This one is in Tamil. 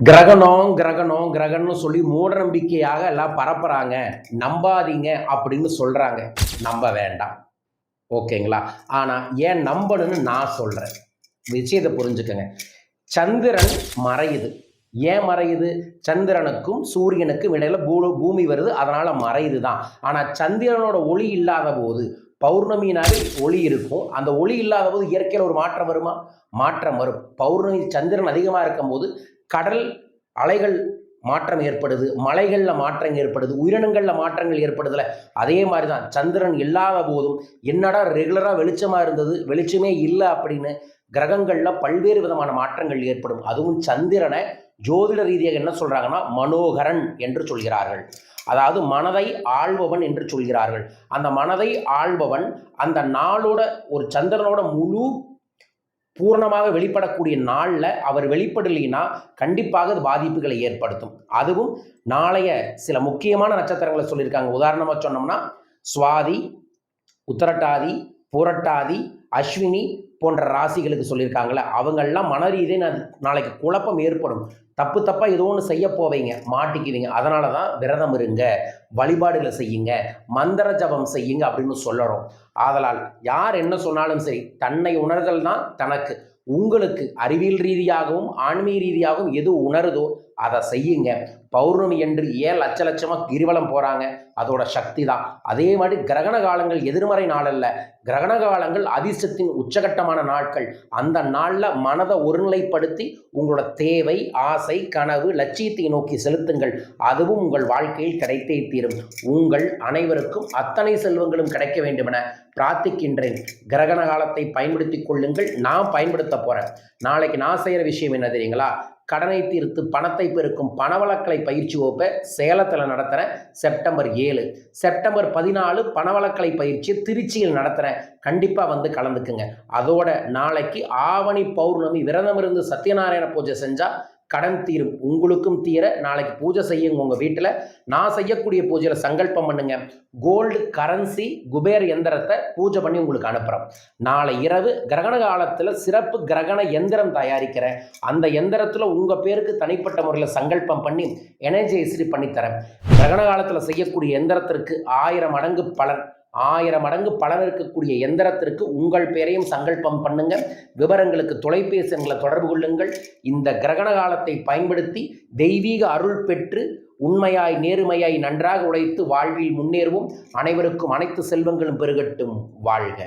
கிரகணம் கிரகணம் கிரகணம்னு சொல்லி மூட நம்பிக்கையாக எல்லாம் பரப்புறாங்க. நம்பாதீங்க அப்படின்னு சொல்றாங்க. நம்ப வேண்டாம். ஓகேங்களா? ஆனா ஏன் நம்பணும்னு நான் சொல்றேன். விஷயத்தை புரிஞ்சுக்கங்க. சந்திரன் மறையுது. ஏன் மறையுது? சந்திரனுக்கும் சூரியனுக்கும் இடையில பூமி வருது, அதனால மறையுது தான். ஆனா சந்திரனோட ஒளி இல்லாத போது பௌர்ணமினாலே ஒளி இருக்கும். அந்த ஒளி இல்லாத போது இயற்கையில் ஒரு மாற்றம் வருமா? மாற்றம் வரும். பௌர்ணமி சந்திரன் அதிகமாக இருக்கும் போது கடல் அலைகள் மாற்றம் ஏற்படுது, மலைகளில் மாற்றம் ஏற்படுது, உயிரினங்களில் மாற்றங்கள் ஏற்படுதுல. அதே மாதிரி தான் சந்திரன் இல்லாத போதும் என்னடா ரெகுலராக வெளிச்சமாக இருந்தது, வெளிச்சமே இல்லை அப்படின்னு கிரகங்களில் பல்வேறு விதமான மாற்றங்கள் ஏற்படும். அதுவும் சந்திரனை ஜோதிட ரீதியாக என்ன சொல்றாங்கன்னா மனோகரன் என்று சொல்கிறார்கள். அதாவது மனதை ஆள்பவன் என்று சொல்கிறார்கள். அந்த மனதை ஆள்பவன் அந்த நாளோட ஒரு சந்திரனோட முழு பூர்ணமாக வெளிப்படக்கூடிய நாளில் அவர் வெளிப்படலைன்னா கண்டிப்பாக அது பாதிப்புகளை ஏற்படுத்தும். அதுவும் நாளைய சில முக்கியமான நட்சத்திரங்களை சொல்லியிருக்காங்க. உதாரணமாக சொன்னோம்னா சுவாதி, உத்தரட்டாதி, புரட்டாதி, அஸ்வினி போன்ற ராசிகளுக்கு சொல்லியிருக்காங்களே, அவங்கெல்லாம் மன ரீதியாக நாளைக்கு குழப்பம் ஏற்படும். தப்பாக ஏதோ ஒன்று செய்ய போவீங்க, மாட்டிக்குவீங்க. அதனால தான் விரதம் இருங்க, வழிபாடுகளை செய்யுங்க, மந்திர ஜபம் செய்யுங்க அப்படின்னு சொல்லறோம். ஆதலால் யார் என்ன சொன்னாலும் சரி, தன்னை உணர்தல் தான் தனக்கு. உங்களுக்கு அறிவியல் ரீதியாகவும் ஆன்மீக ரீதியாகவும் எது உணருதோ அதை செய்யுங்க. பௌர்ணமி என்று ஏன் லட்சமாக கிரிவலம் போகிறாங்க, அதோட சக்தி தான். அதே மாதிரி கிரகண காலங்கள் எதிர்மறை நாள் அல்ல, கிரகண காலங்கள் அதிர்ஷ்டத்தின் உச்சகட்டமான நாட்கள். அந்த நாளில் மனதை ஒருநிலைப்படுத்தி உங்களோட தேவை, ஆசை, கனவு, லட்சியத்தை நோக்கி செலுத்துங்கள். அதுவும் உங்கள் வாழ்க்கையில் கிடைத்தே தீரும். உங்கள் அனைவருக்கும் அத்தனை செல்வங்களும் கிடைக்க வேண்டுமென பிரார்த்திக்கின்றேன். கிரகண காலத்தை பயன்படுத்தி கொள்ளுங்கள். நான் பயன்படுத்த போகிறேன். நாளைக்கு நான் செய்கிற விஷயம் என்ன தெரியுங்களா? கடனை தீர்த்து பணத்தை பெருக்கும் பணவளக்கலை பயிற்சி வகுப்பை சேலத்தில் நடத்துகிறேன். செப்டம்பர் 7. செப்டம்பர் 14 பணவளக்கலை பயிற்சி திருச்சியில் நடத்துகிறேன். கண்டிப்பாக வந்து கலந்துக்குங்க. அதோட நாளைக்கு ஆவணி பௌர்ணமி விரதம் இருந்து சத்யநாராயண பூஜை செஞ்சால் கடன் தீரும். உங்களுக்கும் தீர நாளைக்கு பூஜை செய்யுங்க. உங்கள் வீட்டில் நான் செய்யக்கூடிய பூஜையில் சங்கல்பம் பண்ணுங்க. கோல்டு கரன்சி குபேர் எந்திரத்தை பூஜை பண்ணி உங்களுக்கு அனுப்புகிறோம். நாளை இரவு கிரகண காலத்தில் சிறப்பு கிரகண எந்திரம் தயாரிக்கிறேன். அந்த எந்திரத்தில் உங்கள் பேருக்கு தனிப்பட்ட முறையில் சங்கல்பம் பண்ணி எனர்ஜைஸ்டு பண்ணித்தரேன். கிரகண காலத்தில் செய்யக்கூடிய எந்திரத்திற்கு 1000 மடங்கு பலன். 1000 மடங்கு பலன் இருக்கக்கூடிய எந்திரத்திற்கு உங்கள் பெயரையும் சங்கல்பம் பண்ணுங்க. விவரங்களுக்கு தொலைபேசி எண்களை தொடர்பு கொள்ளுங்கள். இந்த கிரகண காலத்தை பயன்படுத்தி தெய்வீக அருள் பெற்று உண்மையாய் நேர்மையாய் நன்றாக உழைத்து வாழ்வில் முன்னேறுவோம். அனைவருக்கும் அனைத்து செல்வங்களும் பெருகட்டும். வாழ்க.